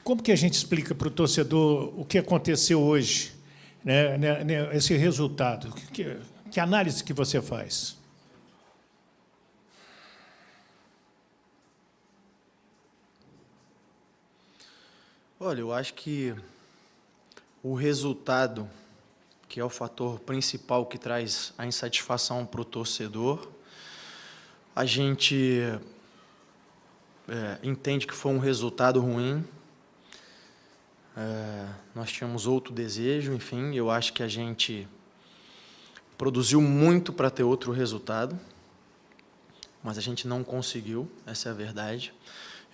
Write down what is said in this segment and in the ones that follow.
Como que a gente explica para o torcedor o que aconteceu hoje, né, esse resultado? Que análise que você faz? Olha, eu acho que o resultado, que é o fator principal que traz a insatisfação para o torcedor, a gente entende que foi um resultado ruim. Nós tínhamos outro desejo, enfim, eu acho que a gente produziu muito para ter outro resultado, mas a gente não conseguiu, essa é a verdade.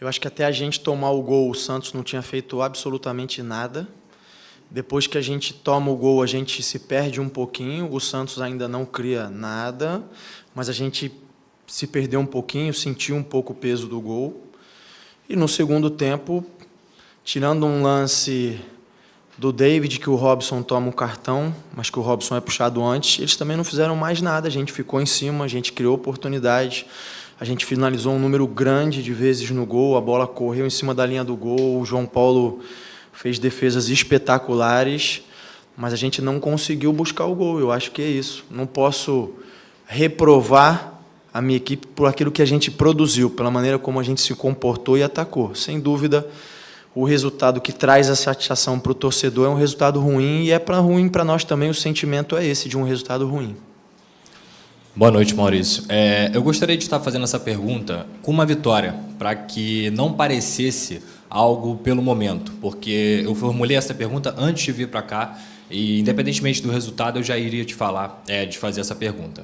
Eu acho que até a gente tomar o gol, o Santos não tinha feito absolutamente nada. Depois que a gente toma o gol, a gente se perde um pouquinho, o Santos ainda não cria nada, mas a gente se perdeu um pouquinho, sentiu um pouco o peso do gol. E no segundo tempo, tirando um lance do David, que o Robson toma o cartão, mas que o Robson é puxado antes, eles também não fizeram mais nada, a gente ficou em cima, a gente criou oportunidade, a gente finalizou um número grande de vezes no gol, a bola correu em cima da linha do gol, o João Paulo fez defesas espetaculares, mas a gente não conseguiu buscar o gol. Eu acho que é isso. Não posso reprovar a minha equipe por aquilo que a gente produziu, pela maneira como a gente se comportou e atacou. Sem dúvida, o resultado que traz a satisfação para o torcedor é um resultado ruim, e é ruim para nós também, o sentimento é esse, de um resultado ruim. Boa noite, Maurício. Eu gostaria de estar fazendo essa pergunta com uma vitória, para que não parecesse algo pelo momento, porque eu formulei essa pergunta antes de vir para cá, e independentemente do resultado, eu já iria te falar, de fazer essa pergunta.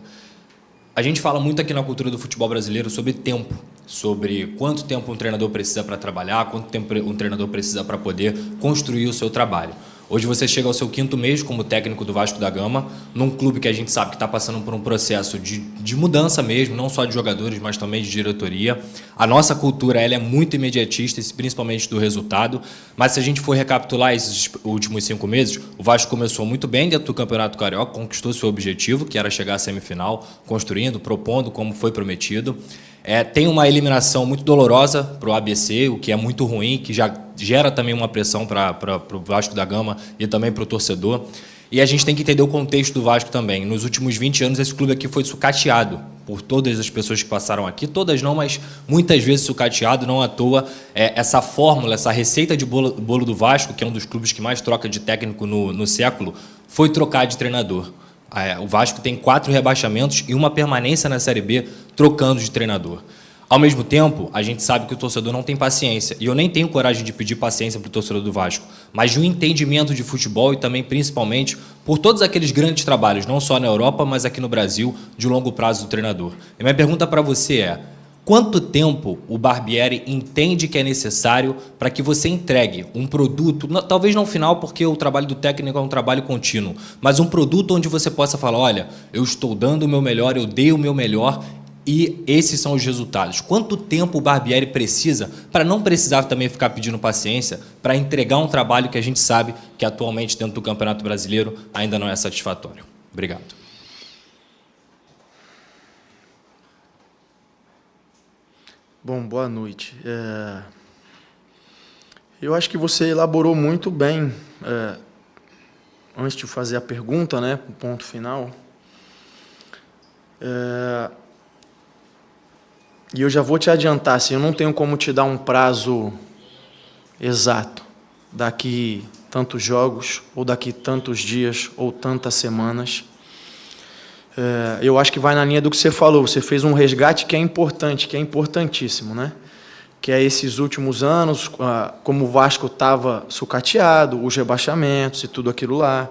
A gente fala muito aqui na cultura do futebol brasileiro sobre tempo, sobre quanto tempo um treinador precisa para trabalhar, quanto tempo um treinador precisa para poder construir o seu trabalho. Hoje você chega ao seu 5º mês como técnico do Vasco da Gama, num clube que a gente sabe que está passando por um processo de mudança mesmo, não só de jogadores, mas também de diretoria. A nossa cultura ela é muito imediatista, principalmente do resultado, mas se a gente for recapitular esses últimos 5 meses, o Vasco começou muito bem dentro do Campeonato Carioca, conquistou seu objetivo, que era chegar à semifinal, construindo, propondo como foi prometido. Tem uma eliminação muito dolorosa para o ABC, o que é muito ruim, que já gera também uma pressão para o Vasco da Gama e também para o torcedor. E a gente tem que entender o contexto do Vasco também. Nos últimos 20 anos, esse clube aqui foi sucateado por todas as pessoas que passaram aqui, todas não, mas muitas vezes sucateado, não à toa. Essa fórmula, essa receita de bolo do Vasco, que é um dos clubes que mais troca de técnico no século, foi trocar de treinador. O Vasco tem 4 rebaixamentos e uma permanência na Série B trocando de treinador. Ao mesmo tempo, a gente sabe que o torcedor não tem paciência, e eu nem tenho coragem de pedir paciência para o torcedor do Vasco, mas de um entendimento de futebol e também, principalmente, por todos aqueles grandes trabalhos, não só na Europa, mas aqui no Brasil, de longo prazo do treinador. E minha pergunta para você é: quanto tempo o Barbieri entende que é necessário para que você entregue um produto, talvez não final, porque o trabalho do técnico é um trabalho contínuo, mas um produto onde você possa falar, olha, eu estou dando o meu melhor, eu dei o meu melhor e esses são os resultados. Quanto tempo o Barbieri precisa para não precisar também ficar pedindo paciência, para entregar um trabalho que a gente sabe que atualmente dentro do Campeonato Brasileiro ainda não é satisfatório? Obrigado. Bom, boa noite. Eu acho que você elaborou muito bem, antes de fazer a pergunta, né, o ponto final. E eu já vou te adiantar, assim, eu não tenho como te dar um prazo exato, daqui tantos jogos, ou daqui tantos dias, ou tantas semanas. Eu acho que vai na linha do que você falou. Você fez um resgate que é importante, que é importantíssimo, né? Que é esses últimos anos, como o Vasco estava sucateado, os rebaixamentos e tudo aquilo lá.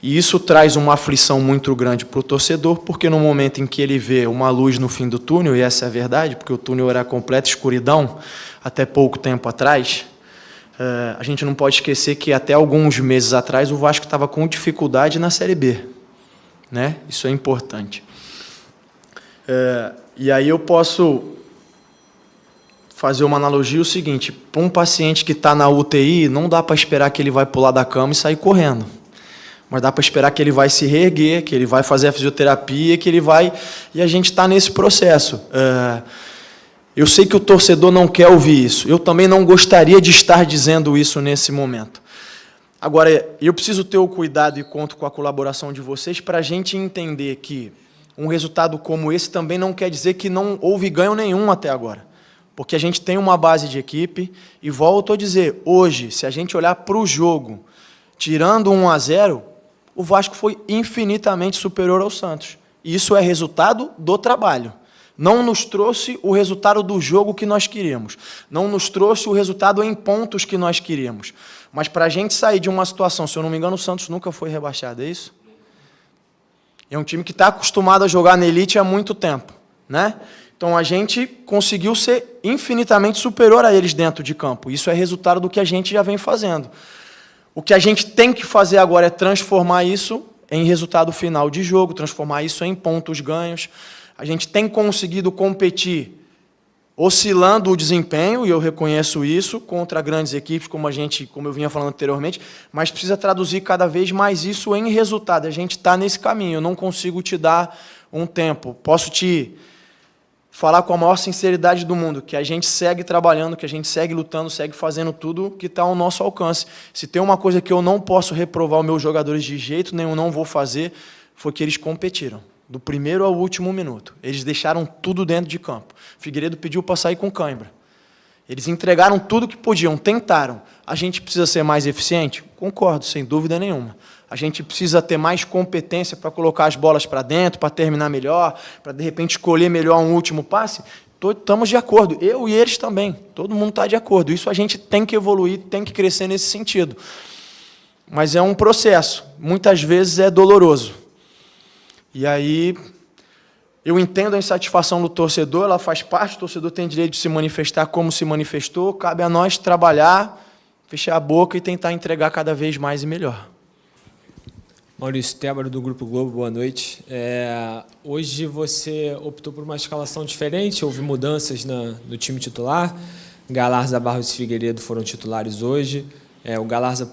E isso traz uma aflição muito grande para o torcedor, porque no momento em que ele vê uma luz no fim do túnel, e essa é a verdade, porque o túnel era completa escuridão até pouco tempo atrás, a gente não pode esquecer que até alguns meses atrás o Vasco estava com dificuldade na Série B. Né? Isso é importante. E aí eu posso fazer uma analogia o seguinte: para um paciente que está na UTI, não dá para esperar que ele vai pular da cama e sair correndo, mas dá para esperar que ele vai se reerguer, que ele vai fazer a fisioterapia, que ele vai... E a gente está nesse processo. Eu sei que o torcedor não quer ouvir isso. Eu também não gostaria de estar dizendo isso nesse momento. Agora, eu preciso ter o cuidado e conto com a colaboração de vocês para a gente entender que um resultado como esse também não quer dizer que não houve ganho nenhum até agora. Porque a gente tem uma base de equipe e volto a dizer, hoje, se a gente olhar para o jogo, tirando 1-0, o Vasco foi infinitamente superior ao Santos. E isso é resultado do trabalho. Não nos trouxe o resultado do jogo que nós queríamos. Não nos trouxe o resultado em pontos que nós queríamos. Mas para a gente sair de uma situação, se eu não me engano, o Santos nunca foi rebaixado, é isso? É um time que está acostumado a jogar na elite há muito tempo, né? Então, a gente conseguiu ser infinitamente superior a eles dentro de campo. Isso é resultado do que a gente já vem fazendo. O que a gente tem que fazer agora é transformar isso em resultado final de jogo, transformar isso em pontos ganhos. A gente tem conseguido competir oscilando o desempenho, e eu reconheço isso, contra grandes equipes, como eu vinha falando anteriormente, mas precisa traduzir cada vez mais isso em resultado. A gente está nesse caminho, eu não consigo te dar um tempo. Posso te falar com a maior sinceridade do mundo, que a gente segue trabalhando, que a gente segue lutando, segue fazendo tudo que está ao nosso alcance. Se tem uma coisa que eu não posso reprovar os meus jogadores de jeito nenhum, não vou fazer, foi que eles competiram. Do primeiro ao último minuto. Eles deixaram tudo dentro de campo. Figueiredo pediu para sair com cãibra. Eles entregaram tudo que podiam, tentaram. A gente precisa ser mais eficiente? Concordo, sem dúvida nenhuma. A gente precisa ter mais competência para colocar as bolas para dentro, para terminar melhor, para, de repente, escolher melhor um último passe? Estamos de acordo. Eu e eles também. Todo mundo está de acordo. Isso a gente tem que evoluir, tem que crescer nesse sentido. Mas é um processo. Muitas vezes é doloroso. E aí, eu entendo a insatisfação do torcedor, ela faz parte, o torcedor tem direito de se manifestar como se manifestou, cabe a nós trabalhar, fechar a boca e tentar entregar cada vez mais e melhor. Maurício Tébaro, do Grupo Globo, boa noite. Hoje você optou por uma escalação diferente, houve mudanças no time titular, Galarza, Barros e Figueiredo foram titulares hoje. O Galarza,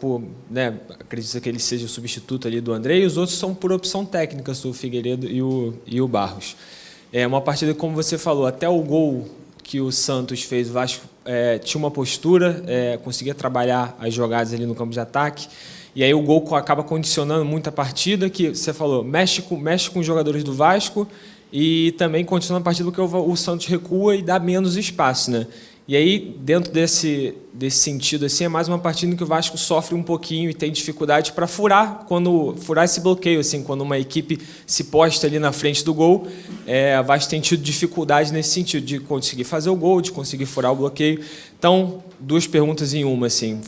acredito que ele seja o substituto ali do André, e os outros são por opção técnica, o Figueiredo e o Barros. Uma partida, como você falou, até o gol que o Santos fez, o Vasco tinha uma postura, conseguia trabalhar as jogadas ali no campo de ataque, e aí o gol acaba condicionando muito a partida, que você falou, mexe com os jogadores do Vasco, e também condiciona a partida porque o Santos recua e dá menos espaço, né? E aí, dentro desse sentido, assim, é mais uma partida em que o Vasco sofre um pouquinho e tem dificuldade para furar esse bloqueio, assim, quando uma equipe se posta ali na frente do gol, o Vasco tem tido dificuldade nesse sentido, de conseguir fazer o gol, de conseguir furar o bloqueio. Então, duas perguntas em uma, assim,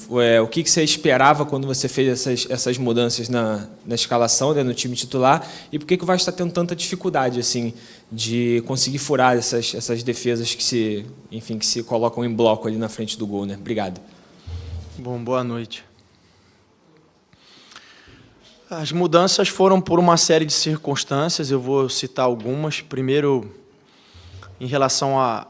o que você esperava quando você fez essas mudanças na escalação, no time titular, e por que o Vasco está tendo tanta dificuldade, assim, de conseguir furar essas defesas que se colocam em bloco ali na frente do gol, né? Obrigado. Bom, boa noite. As mudanças foram por uma série de circunstâncias, eu vou citar algumas. Primeiro, em relação à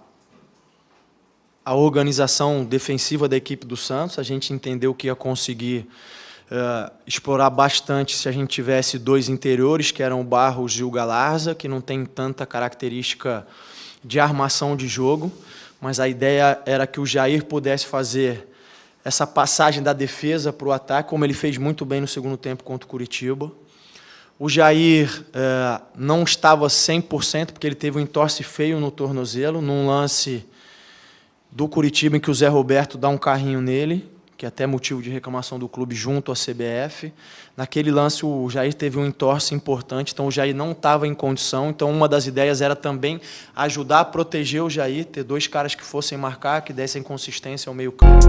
organização defensiva da equipe do Santos, a gente entendeu que ia conseguir explorar bastante se a gente tivesse dois interiores, que eram o Barros e o Galarza, que não tem tanta característica de armação de jogo, mas a ideia era que o Jair pudesse fazer essa passagem da defesa para o ataque, como ele fez muito bem no segundo tempo contra o Curitiba. O Jair não estava 100%, porque ele teve um entorse feio no tornozelo, num lance do Curitiba em que o Zé Roberto dá um carrinho nele, que é até motivo de reclamação do clube junto à CBF. Naquele lance, o Jair teve um entorse importante, então o Jair não estava em condição. Então, uma das ideias era também ajudar a proteger o Jair, ter dois caras que fossem marcar, que dessem consistência ao meio-campo.